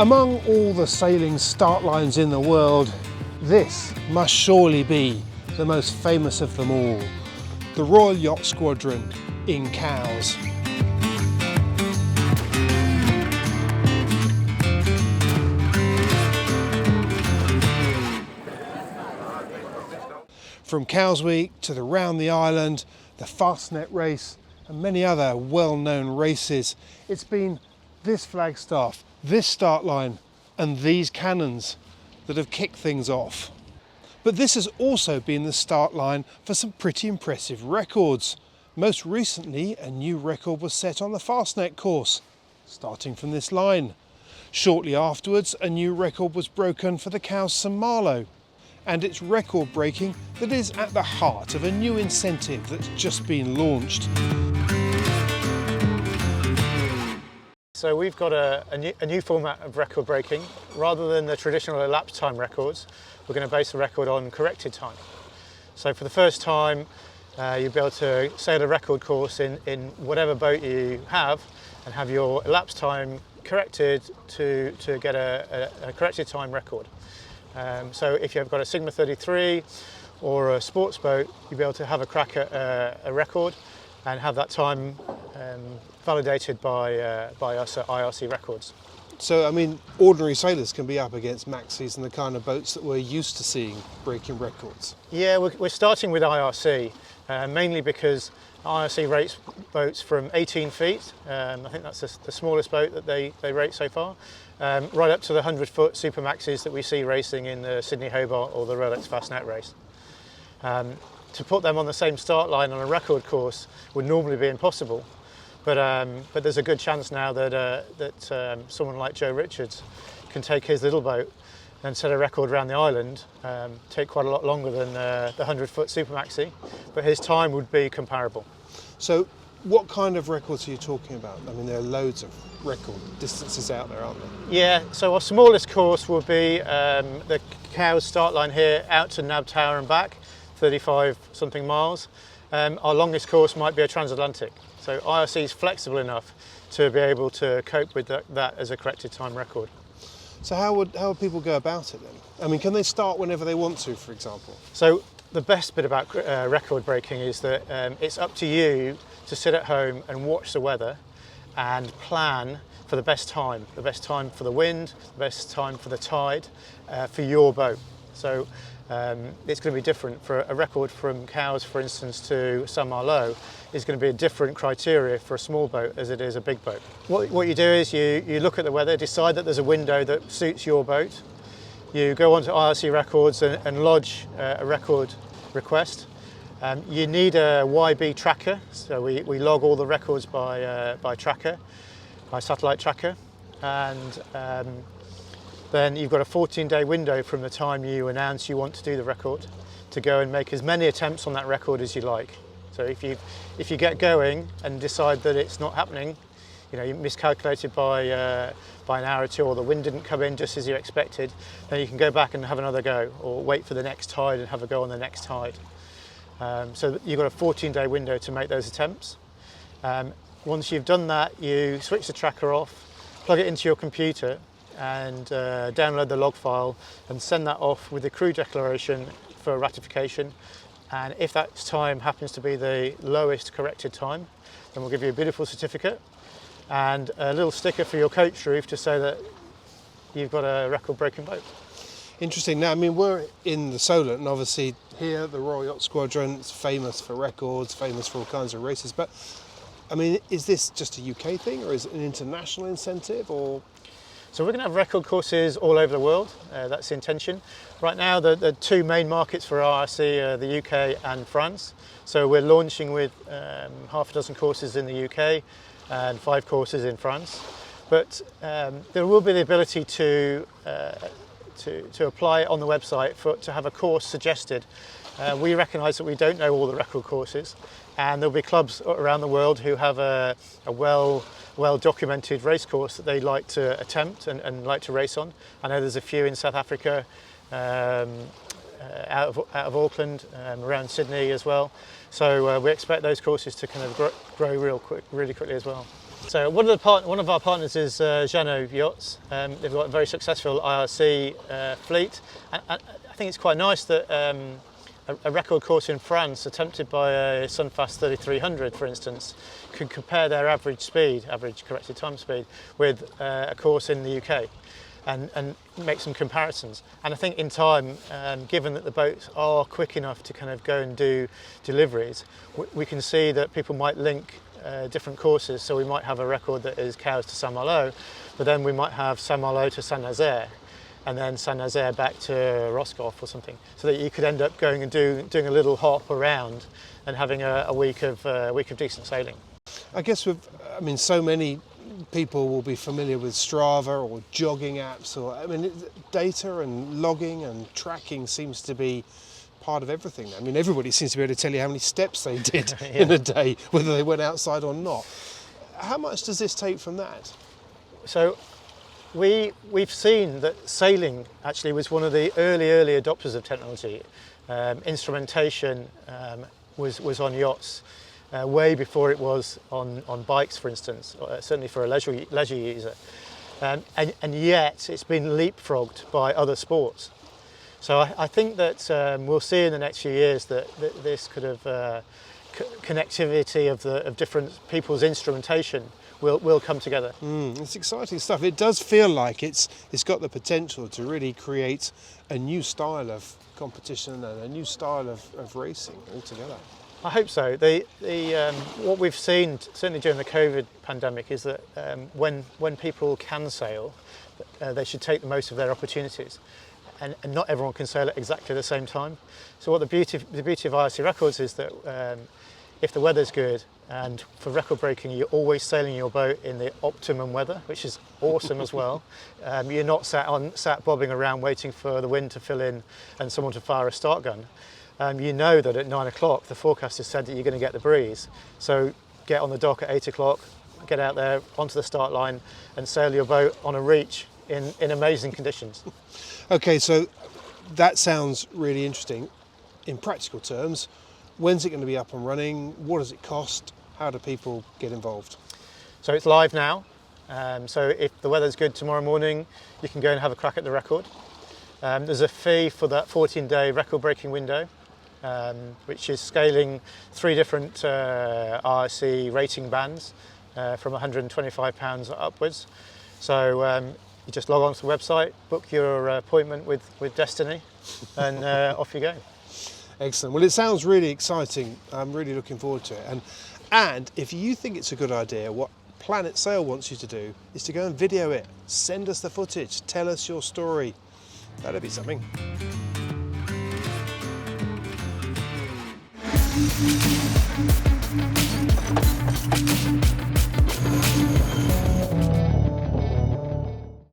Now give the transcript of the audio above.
Among all the sailing start lines in the world, this must surely be the most famous of them all, the Royal Yacht Squadron in Cowes. From Cowes Week to the Round the Island, the Fastnet race and many other well-known races, it's been this flagstaff, this start line and these cannons that have kicked things off. But this has also been the start line for some pretty impressive records. Most recently, a new record was set on the Fastnet course, starting from this line. Shortly afterwards, a new record was broken for the Cowes St Malo. And it's record breaking that is at the heart of a new incentive that's just been launched. So we've got a new format of record breaking. Rather than the traditional elapsed time records, we're going to base the record on corrected time. So for the first time, you'll be able to sail a record course in whatever boat you have and have your elapsed time corrected to get a corrected time record. So if you've got a Sigma 33 or a sports boat, you'll be able to have a crack at a record and have that time validated by us at IRCRecords. So, I mean, ordinary sailors can be up against maxis and the kind of boats that we're used to seeing breaking records. Yeah, we're starting with IRC, mainly because IRC rates boats from 18 feet. I think that's the smallest boat that they rate so far, right up to the 100-foot super maxis that we see racing in the Sydney Hobart or the Rolex Fastnet race. To put them on the same start line on a record course would normally be impossible, but there's a good chance now that someone like Joe Richards can take his little boat and set a record around the island, take quite a lot longer than the 100-foot super maxi, but his time would be comparable. So what kind of records are you talking about? I mean, there are loads of record distances out there, aren't there? Yeah, so our smallest course will be the Cowes start line here out to Nab Tower and back, 35 something miles. Our longest course might be a transatlantic. So IRC is flexible enough to be able to cope with that as a corrected time record. So how would people go about it then? I mean, can they start whenever they want to, for example? So the best bit about record breaking is that it's up to you to sit at home and watch the weather and plan for the best time for the wind, the best time for the tide, for your boat. So it's going to be different. For a record from Cowes, for instance, to St Malo is going to be a different criteria for a small boat as it is a big boat. What you do is you look at the weather, decide that there's a window that suits your boat. You go onto IRCRecords and lodge a record request. You need a YB tracker, so we log all the records by tracker, by satellite tracker, and then you've got a 14-day window from the time you announce you want to do the record to go and make as many attempts on that record as you like. So if you get going and decide that it's not happening, you miscalculated by an hour or two, or the wind didn't come in just as you expected, then you can go back and have another go, or wait for the next tide and have a go on the next tide. So you've got a 14-day window to make those attempts. Once you've done that, you switch the tracker off, plug it into your computer, and download the log file and send that off with the crew declaration for ratification. And if that time happens to be the lowest corrected time, then we'll give you a beautiful certificate and a little sticker for your coach roof to say that you've got a record-breaking boat. Interesting. Now, I mean, we're in the Solent, and obviously here the Royal Yacht Squadron is famous for records, famous for all kinds of races. But I mean, is this just a UK thing, or is it an international incentive, or? So we're going to have record courses all over the world. That's the intention. Right now, the two main markets for RRC are the UK and France. So we're launching with half a dozen courses in the UK and 5 courses in France. But there will be the ability to apply on the website to have a course suggested. We recognise that we don't know all the record courses, and there'll be clubs around the world who have a well documented race course that they'd like to attempt and like to race on. I know there's a few in South Africa, out of Auckland, around Sydney as well. So we expect those courses to kind of grow really quickly as well. So one of our partners is Jeannot Yachts. They've got a very successful IRC fleet. And I think it's quite nice that a record course in France, attempted by a Sunfast 3300, for instance, could compare their average corrected time speed, with a course in the UK, and make some comparisons. And I think in time, given that the boats are quick enough to kind of go and do deliveries, we can see that people might link different courses. So we might have a record that is Cowes to Saint-Malo, but then we might have Saint-Malo to Saint-Nazaire, and then Saint-Nazaire back to Roscoff or something, so that you could end up going and doing a little hop around and having a week of decent sailing. I guess so many people will be familiar with Strava or jogging apps, or data and logging and tracking seems to be part of everything. Everybody seems to be able to tell you how many steps they did in a day, whether they went outside or not. How much does this take from that? So we've seen that sailing actually was one of the early adopters of technology. Instrumentation was on yachts way before it was on bikes, for instance, certainly for a leisure user. And yet it's been leapfrogged by other sports. So I think that we'll see in the next few years that this kind of connectivity of different people's instrumentation will come together. It's exciting stuff. It does feel like it's got the potential to really create a new style of competition and a new style of racing altogether. I hope so. What we've seen, certainly during the COVID pandemic, is that when people can sail, they should take the most of their opportunities. And not everyone can sail at exactly the same time. So what the beauty of IRCRecords is that if the weather's good, and for record breaking, you're always sailing your boat in the optimum weather, which is awesome as well. You're not sat bobbing around waiting for the wind to fill in and someone to fire a start gun. You know that at 9 o'clock the forecast has said that you're going to get the breeze. So get on the dock at 8 o'clock, get out there onto the start line and sail your boat on a reach in amazing conditions. Okay, so that sounds really interesting. In practical terms, when's it going to be up and running? What does it cost? How do people get involved? So it's live now. So if the weather's good tomorrow morning, you can go and have a crack at the record. There's a fee for that 14-day record-breaking window, which is scaling 3 different IRC rating bands from £125 upwards. So you just log on to the website, book your appointment with Destiny, and off you go. Excellent. Well, it sounds really exciting. I'm really looking forward to it. And if you think it's a good idea, what Planet Sail wants you to do is to go and video it. Send us the footage. Tell us your story. That'd be something.